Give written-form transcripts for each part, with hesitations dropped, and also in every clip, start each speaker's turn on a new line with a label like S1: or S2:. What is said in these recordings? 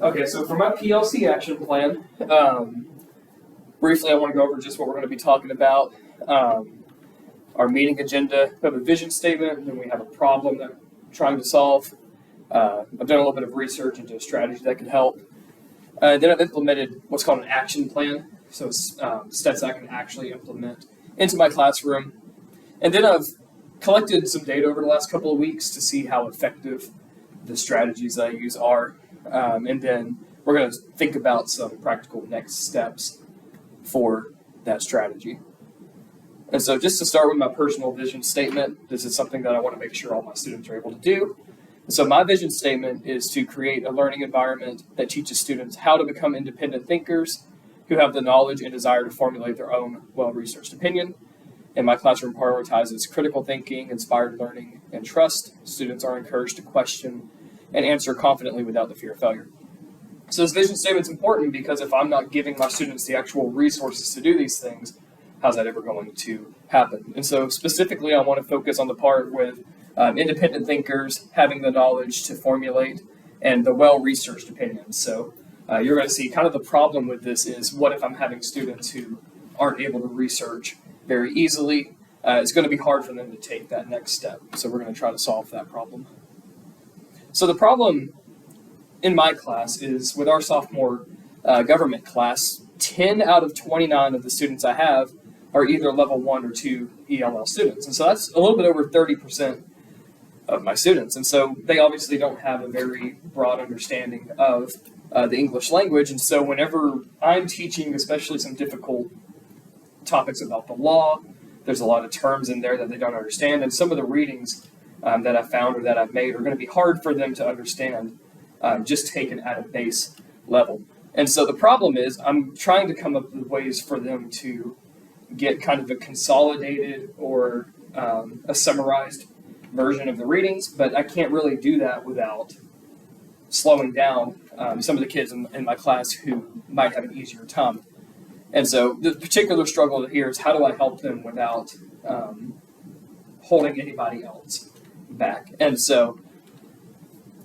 S1: Okay, so for my PLC action plan, briefly I want to go over just what we're going to be talking about. Our meeting agenda, we have a vision statement, and then we have a problem that we're trying to solve. I've done a little bit of research into a strategy that can help. Then I've implemented what's called an action plan, so steps I can actually implement into my classroom. And then I've collected some data over the last couple of weeks to see how effective the strategies that I use are. And then we're going to think about some practical next steps for that strategy. And so just to start with my personal vision statement, this is something that I want to make sure all my students are able to do. And so my vision statement is to create a learning environment that teaches students how to become independent thinkers who have the knowledge and desire to formulate their own well-researched opinion. And my classroom prioritizes critical thinking, inspired learning, and trust. Students are encouraged to question and answer confidently without the fear of failure. So this vision statement is important because if I'm not giving my students the actual resources to do these things, how's that ever going to happen? And so specifically, I want to focus on the part with independent thinkers having the knowledge to formulate and the well-researched opinions. So you're going to see kind of the problem with this is what if I'm having students who aren't able to research very easily? It's going to be hard for them to take that next step. So we're going to try to solve that problem. So the problem in my class is with our sophomore government class, 10 out of 29 of the students I have are either level 1 or 2 ELL students. And so that's a little bit over 30% of my students. And so they obviously don't have a very broad understanding of the English language. And so whenever I'm teaching, especially some difficult topics about the law, there's a lot of terms in there that they don't understand. And some of the readings that I found or that I've made are going to be hard for them to understand just taken at a base level. And so the problem is I'm trying to come up with ways for them to get kind of a consolidated or a summarized version of the readings, but I can't really do that without slowing down some of the kids in my class who might have an easier time. And so the particular struggle here is how do I help them without holding anybody else back? And so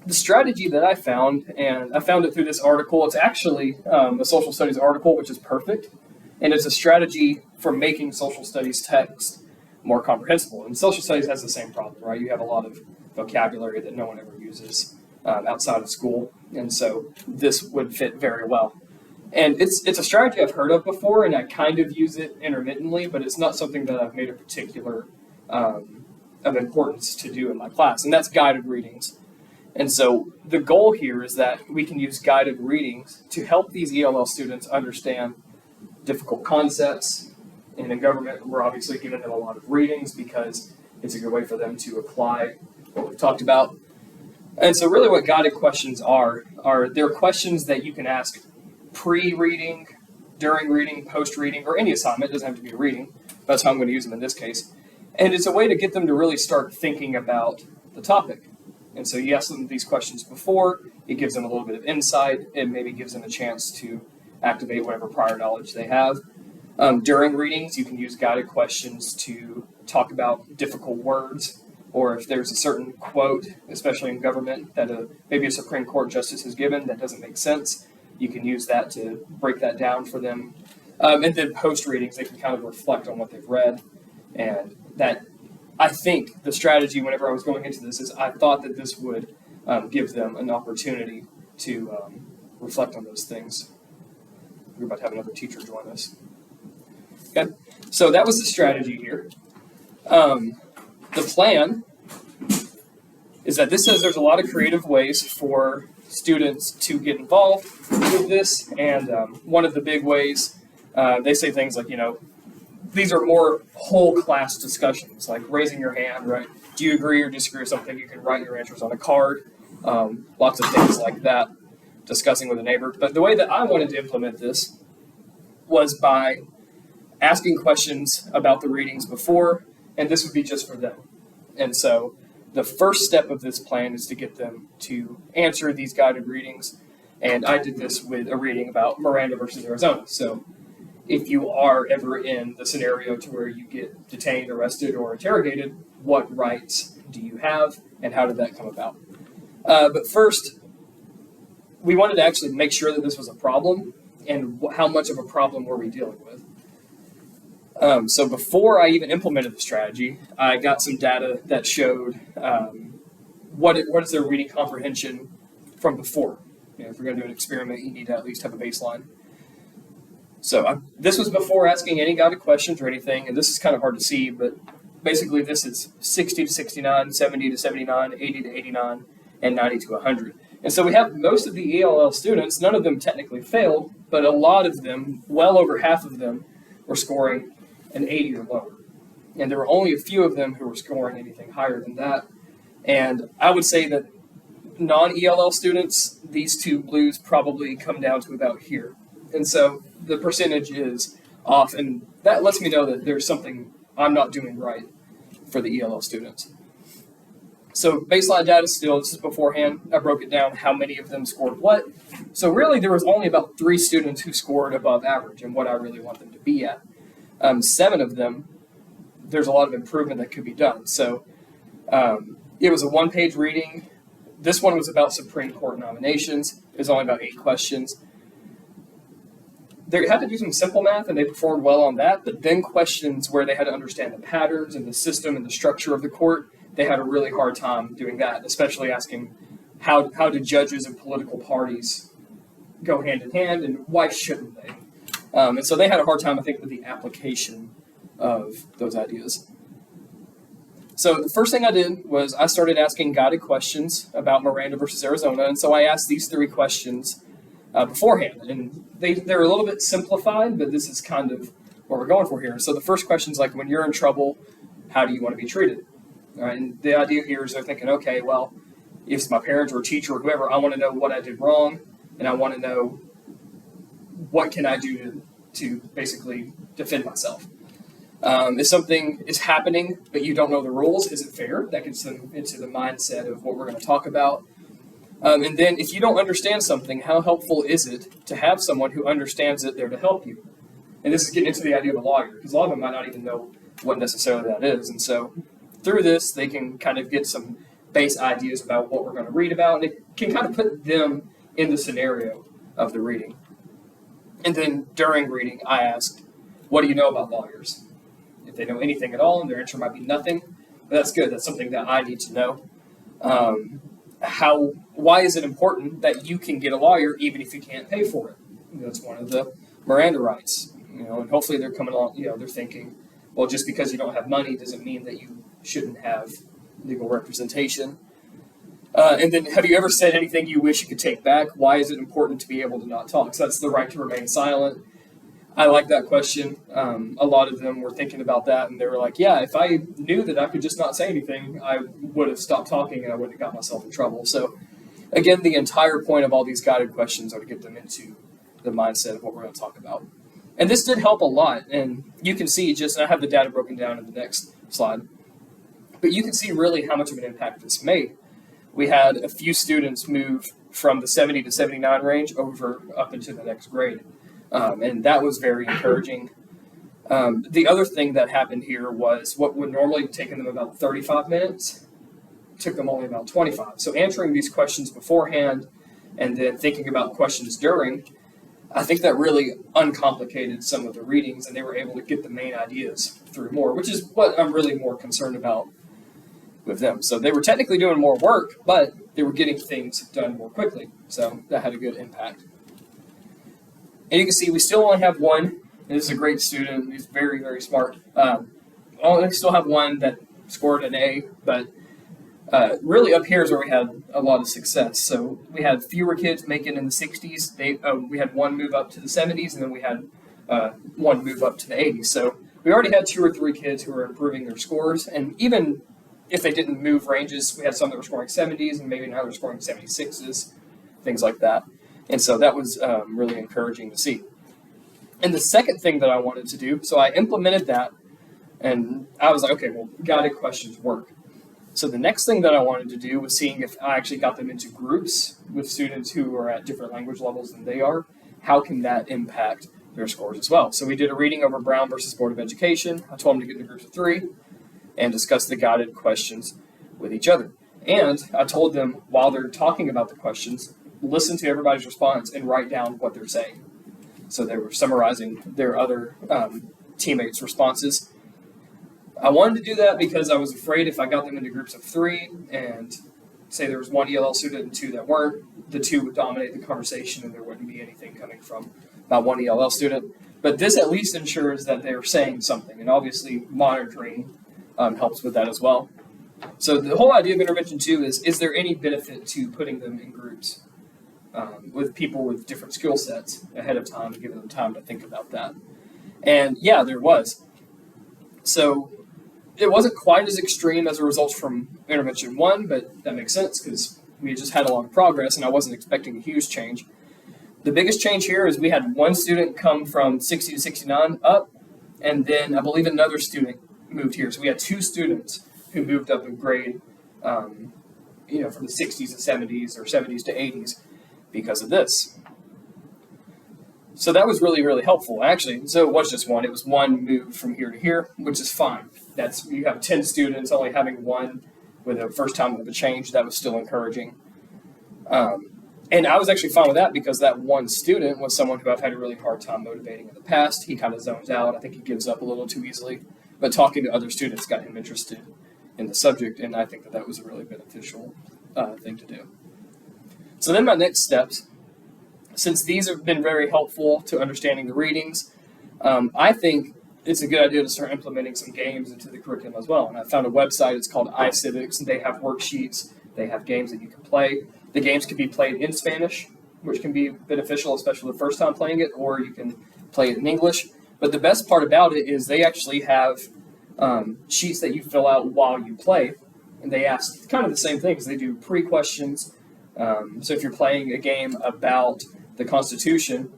S1: the strategy that I found, and I found it through this article, it's actually a social studies article, which is perfect. And it's a strategy for making social studies text more comprehensible. And social studies has the same problem, right? You have a lot of vocabulary that no one ever uses outside of school. And so this would fit very well. And it's a strategy I've heard of before, and I kind of use it intermittently, but it's not something that I've made a particular of importance to do in my class, and that's guided readings. And so the goal here is that we can use guided readings to help these ELL students understand difficult concepts. And in government, we're obviously giving them a lot of readings because it's a good way for them to apply what we've talked about. And so really what guided questions are they're questions that you can ask pre-reading, during reading, post-reading, or any assignment. It doesn't have to be a reading. That's how I'm going to use them in this case. And it's a way to get them to really start thinking about the topic. And so you ask them these questions before, it gives them a little bit of insight, it maybe gives them a chance to activate whatever prior knowledge they have. During readings, you can use guided questions to talk about difficult words, or if there's a certain quote, especially in government, that maybe a Supreme Court justice has given that doesn't make sense, you can use that to break that down for them. And then post-readings, they can kind of reflect on what they've read. And that, I think, the strategy whenever I was going into this is I thought that this would give them an opportunity to reflect on those things. We're about to have another teacher join us. Okay, so that was the strategy here. The plan is that this says there's a lot of creative ways for students to get involved with this, and one of the big ways, they say things like, these are more whole class discussions, like raising your hand, right? Do you agree or disagree with something? You can write your answers on a card, lots of things like that, discussing with a neighbor. But the way that I wanted to implement this was by asking questions about the readings before, and this would be just for them. And so the first step of this plan is to get them to answer these guided readings, and I did this with a reading about Miranda versus Arizona. So if you are ever in the scenario to where you get detained, arrested, or interrogated, what rights do you have, and how did that come about? But first, we wanted to actually make sure that this was a problem and how much of a problem were we dealing with. So before I even implemented the strategy, I got some data that showed what is their reading comprehension from before. If you're going to do an experiment, you need to at least have a baseline. So this was before asking any guided questions or anything, and this is kind of hard to see, but basically this is 60 to 69, 70 to 79, 80 to 89, and 90 to 100. And so we have most of the ELL students, none of them technically failed, but a lot of them, well over half of them, were scoring an 80 or lower. And there were only a few of them who were scoring anything higher than that. And I would say that non-ELL students, these two blues probably come down to about here. And so the percentage is off, and that lets me know that there's something I'm not doing right for the ELL students. So baseline data still, this is beforehand, I broke it down how many of them scored what. So really there was only about 3 students who scored above average and what I really want them to be at. 7 of them, there's a lot of improvement that could be done. So it was a 1-page reading. This one was about Supreme Court nominations. It was only about 8 questions. They had to do some simple math, and they performed well on that, but then questions where they had to understand the patterns and the system and the structure of the court, they had a really hard time doing that, especially asking how do judges and political parties go hand in hand, and why shouldn't they? And so they had a hard time, I think, with the application of those ideas. So the first thing I did was I started asking guided questions about Miranda versus Arizona, and so I asked these 3 questions beforehand, and they're a little bit simplified, but this is kind of what we're going for here. So the first question is like, when you're in trouble, how do you want to be treated? All right, and the idea here is they're thinking, okay, well, if it's my parents or a teacher or whoever, I want to know what I did wrong, and I want to know what can I do to basically defend myself. If something is happening but you don't know the rules, is it fair? That gets them into the mindset of what we're going to talk about. And then if you don't understand something, how helpful is it to have someone who understands it there to help you? And this is getting into the idea of a lawyer, because a lot of them might not even know what necessarily that is. And so through this, they can kind of get some base ideas about what we're going to read about, and it can kind of put them in the scenario of the reading. And then during reading, I asked, what do you know about lawyers? If they know anything at all, and their answer might be nothing, but that's good. That's something that I need to know. Why is it important that you can get a lawyer even if you can't pay for it? That's one of the Miranda rights. And hopefully they're coming along, they're thinking, well, just because you don't have money doesn't mean that you shouldn't have legal representation. And then, have you ever said anything you wish you could take back? Why is it important to be able to not talk? So that's the right to remain silent. I like that question. A lot of them were thinking about that, and they were like, yeah, if I knew that I could just not say anything, I would have stopped talking and I wouldn't have got myself in trouble. So again, the entire point of all these guided questions are to get them into the mindset of what we're going to talk about. And this did help a lot, and you can see and I have the data broken down in the next slide, but you can see really how much of an impact this made. We had a few students move from the 70 to 79 range up into the next grade. And that was very encouraging. The other thing that happened here was what would normally have taken them about 35 minutes, took them only about 25. So answering these questions beforehand and then thinking about questions during, I think that really uncomplicated some of the readings, and they were able to get the main ideas through more, which is what I'm really more concerned about with them. So they were technically doing more work, but they were getting things done more quickly. So that had a good impact. And you can see we still only have one, and this is a great student. He's very, very smart. We still have one that scored an A, but really up here is where we had a lot of success. So we had fewer kids make it in the 60s. We had one move up to the 70s, and then we had one move up to the 80s. So we already had 2 or 3 kids who were improving their scores, and even if they didn't move ranges, we had some that were scoring 70s, and maybe now they're scoring 76s, things like that. And so that was really encouraging to see. And the second thing that I wanted to do, so I implemented that, and I was like, okay, well, guided questions work. So the next thing that I wanted to do was seeing if I actually got them into groups with students who are at different language levels than they are. How can that impact their scores as well? So we did a reading over Brown versus Board of Education. I told them to get into groups of 3 and discuss the guided questions with each other. And I told them, while they're talking about the questions, listen to everybody's response and write down what they're saying. So they were summarizing their other teammates' responses. I wanted to do that because I was afraid if I got them into groups of 3 and say there was one ELL student and 2 that weren't, the 2 would dominate the conversation and there wouldn't be anything coming from that one ELL student. But this at least ensures that they're saying something, and obviously monitoring helps with that as well. So the whole idea of intervention 2 is there any benefit to putting them in groups with people with different skill sets ahead of time and giving them time to think about that? And yeah, there was. So it wasn't quite as extreme as the results from intervention 1, but that makes sense because we had just had a lot of progress and I wasn't expecting a huge change. The biggest change here is we had one student come from 60 to 69 up, and then I believe another student moved here. So we had 2 students who moved up in grade, from the 60s to 70s or 70s to 80s because of this. So that was really, really helpful. Actually, so it was just one. It was one move from here to here, which is fine. You have 10 students, only having one with a first time of a change, that was still encouraging. And I was actually fine with that because that one student was someone who I've had a really hard time motivating in the past. He kind of zones out. I think he gives up a little too easily. But talking to other students got him interested in the subject, and I think that was a really beneficial thing to do. So then my next steps, since these have been very helpful to understanding the readings, I think it's a good idea to start implementing some games into the curriculum as well. And I found a website, it's called iCivics, and they have worksheets, they have games that you can play. The games can be played in Spanish, which can be beneficial, especially the first time playing it, or you can play it in English. But the best part about it is they actually have sheets that you fill out while you play, and they ask kind of the same things. They do pre-questions. So if you're playing a game about the Constitution,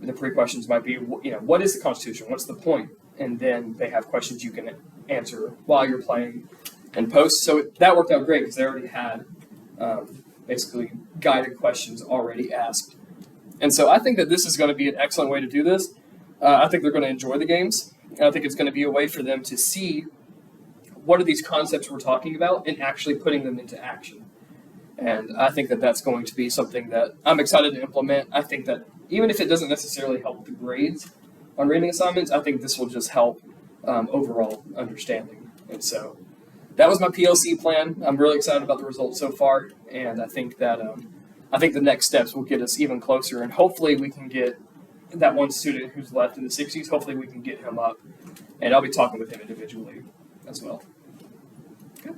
S1: the pre-questions might be, what is the Constitution? What's the point? And then they have questions you can answer while you're playing and post. So that worked out great because they already had basically guided questions already asked. And so I think that this is going to be an excellent way to do this. I think they're going to enjoy the games. And I think it's going to be a way for them to see what are these concepts we're talking about and actually putting them into action. And I think that that's going to be something that I'm excited to implement. I think that even if it doesn't necessarily help the grades on reading assignments, I think this will just help overall understanding. And so that was my PLC plan. I'm really excited about the results so far, and I think that the next steps will get us even closer, and hopefully we can get that one student who's left in the 60s, hopefully we can get him up, and I'll be talking with him individually as well. Okay.